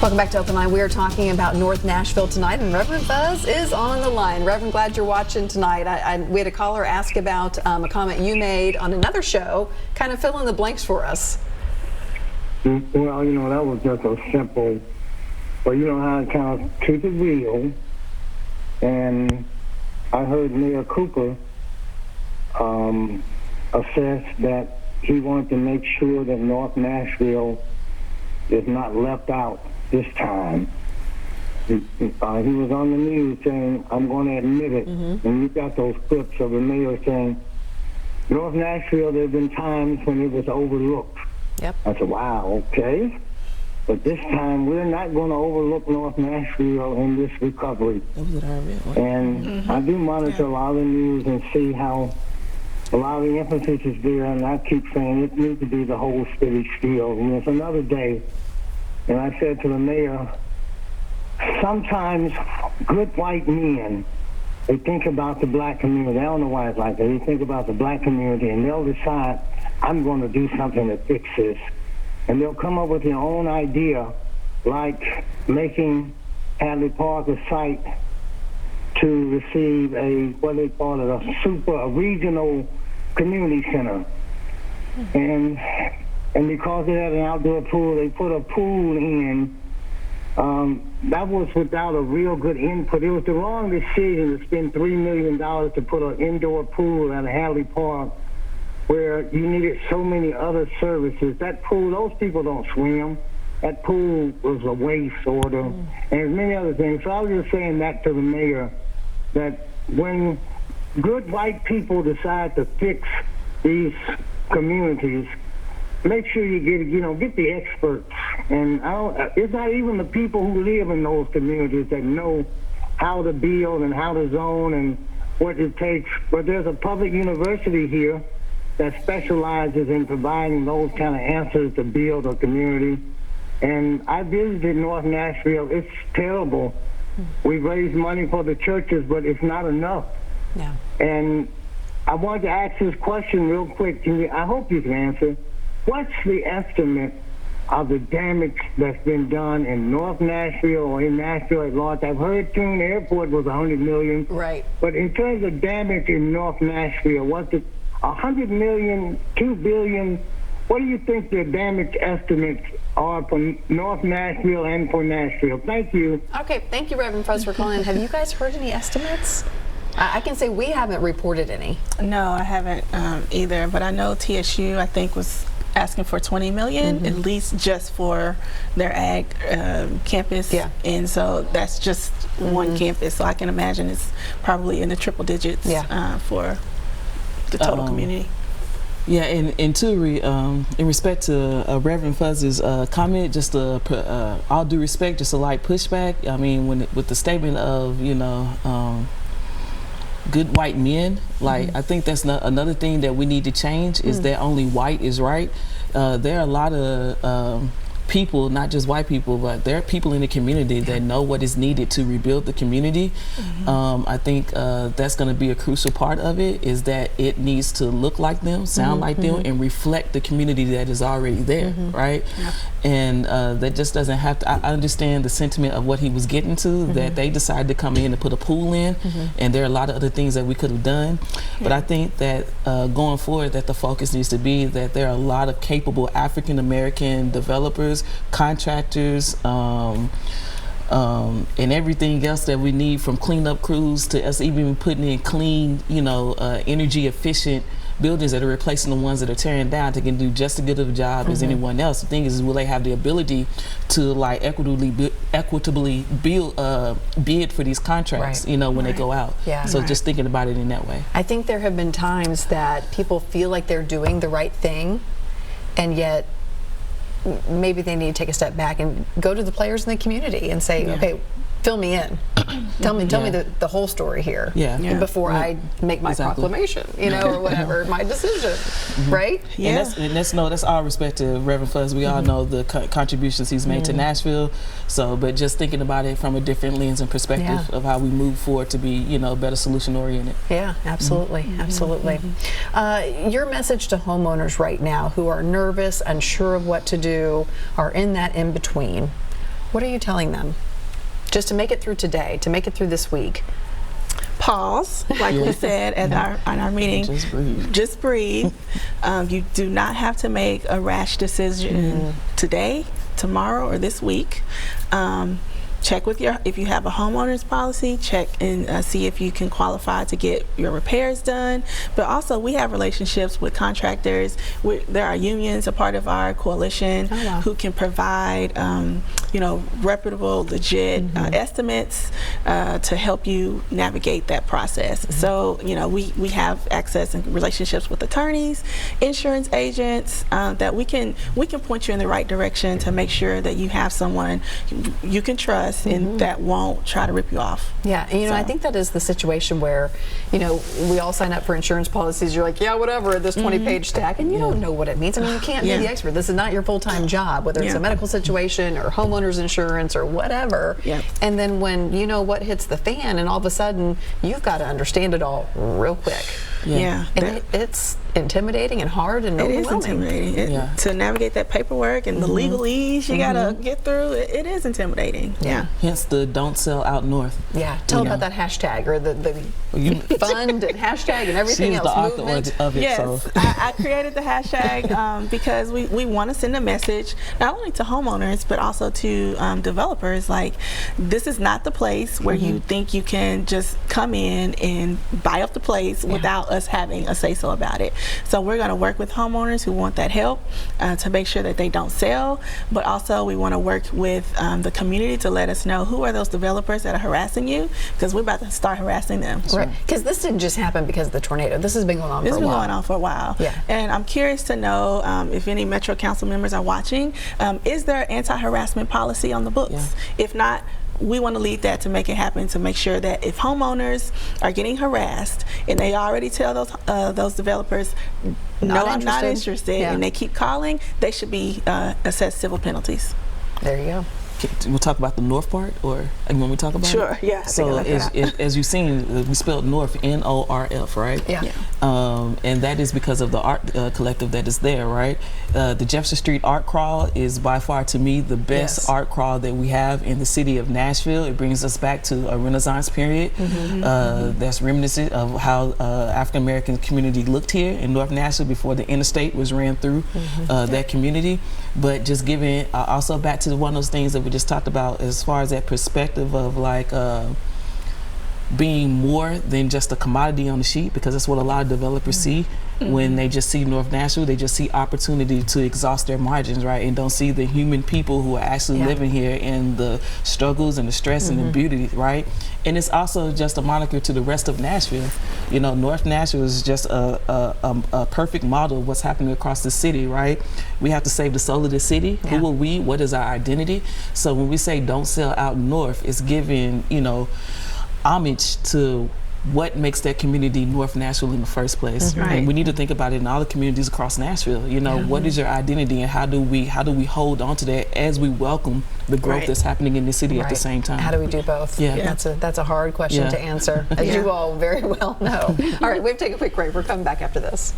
Welcome back to Open Line. We are talking about North Nashville tonight, and Reverend Fuzz is on the line. Reverend, glad you're watching tonight. We had a caller ask about a comment you made on another show. Kind of fill in the blanks for us. Well, you know, that was just a simple, but you know how it kind of keep it real. And I heard Mayor Cooper assess that he wanted to make sure that North Nashville is not left out this time. He was on the news saying, I'm going to admit it. And you got those clips of the mayor saying, North Nashville, there have been times when it was overlooked. Yep. I said, wow, okay. But this time, we're not going to overlook North Nashville in this recovery. And I do monitor a lot of the news and see how a lot of the emphasis is there, and I keep saying it needs to be the whole city still. And it's another day. And I said to the mayor, sometimes good white men, they think about the black community. I don't know why it's like that. They think about the black community, and they'll decide, I'm going to do something to fix this. And they'll come up with their own idea, like making Hadley Park a site to receive a, what they call it, a regional community center. And because it had an outdoor pool, they put a pool in. That was without a real good input. It was the wrong decision to spend $3 million to put an indoor pool at a Hadley Park where you needed so many other services. That pool, those people don't swim. That pool was a waste order, and there's many other things. So I was just saying that to the mayor, that when good white people decide to fix these communities, make sure you get the experts. And it's not even the people who live in those communities that know how to build and how to zone and what it takes. But there's a public university here that specializes in providing those kind of answers to build a community. And I visited North Nashville. It's terrible. We've raised money for the churches, but it's not enough. Yeah. And I wanted to ask this question real quick. I hope you can answer. What's the estimate of the damage that's been done in North Nashville or in Nashville at large? I've heard Tune Airport was $100 million. Right. But in terms of damage in North Nashville, what's it? $100 million, $2 billion. What do you think the damage estimates are for North Nashville and for Nashville? Thank you. Okay, thank you, Reverend Fuzz, for calling in. Have you guys heard any estimates? I can say we haven't reported any. No, I haven't either, but I know TSU, I think, was asking for $20 million, at least just for their ag campus. Yeah. And so that's just one campus, so I can imagine it's probably in the triple digits for the total community. Yeah, and to in respect to Reverend Fuzz's comment, just all due respect, just a light pushback. I mean, with the statement of good white men, like I think that's another thing that we need to change is that only white is right. There are a lot of people, not just white people, but there are people in the community that know what is needed to rebuild the community. I think that's going to be a crucial part of it, is that it needs to look like them, sound like them, and reflect the community that is already there, right? And that just doesn't have to, I understand the sentiment of what he was getting to, that they decided to come in and put a pool in, and there are a lot of other things that we could have done. But I think that going forward, that the focus needs to be that there are a lot of capable African-American developers, contractors, and everything else that we need, from cleanup crews to us even putting in clean, energy efficient buildings that are replacing the ones that are tearing down, to can do just as good of a job as anyone else. The thing is, will they have the ability to like equitably bid for these contracts, when they go out? So just thinking about it in that way. I think there have been times that people feel like they're doing the right thing, and yet maybe they need to take a step back and go to the players in the community and say, okay, fill me in. Tell me the whole story here before I make my proclamation, or whatever, my decision, right? And that's all respect to Reverend Fuzz. We all know the contributions he's made to Nashville. So, but just thinking about it from a different lens and perspective of how we move forward to be, better solution oriented. Yeah, absolutely, absolutely. Your message to homeowners right now who are nervous, unsure of what to do, are in that in between. What are you telling them? Just to make it through today, to make it through this week. Pause, like we said at our meeting. Just breathe. Just breathe. You do not have to make a rash decision today, tomorrow, or this week. Check with if you have a homeowner's policy, check and see if you can qualify to get your repairs done. But also, we have relationships with contractors. There are unions, a part of our coalition, who can provide, reputable, legit estimates to help you navigate that process. So, we have access and relationships with attorneys, insurance agents, that we can point you in the right direction to make sure that you have someone you can trust and that won't try to rip you off. Yeah, and I think that is the situation where, we all sign up for insurance policies. You're like, yeah, whatever, this 20-page stack, and you don't know what it means. I mean, you can't be the expert. This is not your full-time job, whether it's a medical situation or homeowner's insurance or whatever. And then when what hits the fan, and all of a sudden you've got to understand it all real quick. And it's intimidating and hard and overwhelming. It is intimidating. To navigate that paperwork and the legalese you gotta get through, it is intimidating. Hence the don't sell out north. Tell about that hashtag or the fund and hashtag and everything else. She's the author of it. Yes, so. I created the hashtag because we want to send a message not only to homeowners but also to developers. Like, this is not the place where you think you can just come in and buy up the place without us having a say-so about it. So we're going to work with homeowners who want that help to make sure that they don't sell, but also we want to work with the community to let us know who are those developers that are harassing you, because we're about to start harassing them. Right, because this didn't just happen because of the tornado. This has been going on for a while. It's been going on for a while. And I'm curious to know if any Metro Council members are watching, is there an anti-harassment policy on the books? If not, we want to lead that to make it happen, to make sure that if homeowners are getting harassed and they already tell those developers, no, I'm not interested, and they keep calling, they should be assessed civil penalties. There you go. We'll talk about the north part, or when we talk about it? Sure, So as you've seen, we spelled north, N-O-R-F, right? And that is because of the art collective that is there, right? The Jefferson Street Art Crawl is by far, to me, the best art crawl that we have in the city of Nashville. It brings us back to a Renaissance period. That's reminiscent of how African American community looked here in North Nashville before the interstate was ran through that community. But just giving also back to one of those things that we just talked about, as far as that perspective of like being more than just a commodity on the sheet, because that's what a lot of developers see when they just see North Nashville. They just see opportunity to exhaust their margins, right, and don't see the human people who are actually living here and the struggles and the stress and the beauty, right? And it's also just a moniker to the rest of Nashville. North Nashville is just a perfect model of what's happening across the city, right? We have to save the soul of the city. Who are we? What is our identity? So when we say don't sell out north, it's giving, homage to what makes that community North Nashville in the first place. And we need to think about it in all the communities across Nashville. What is your identity, and how do we hold on to that as we welcome the growth that's happening in the city at the same time? How do we do both? That's a hard question to answer, as you all very well know. All right, we have to take a quick break. We're coming back after this.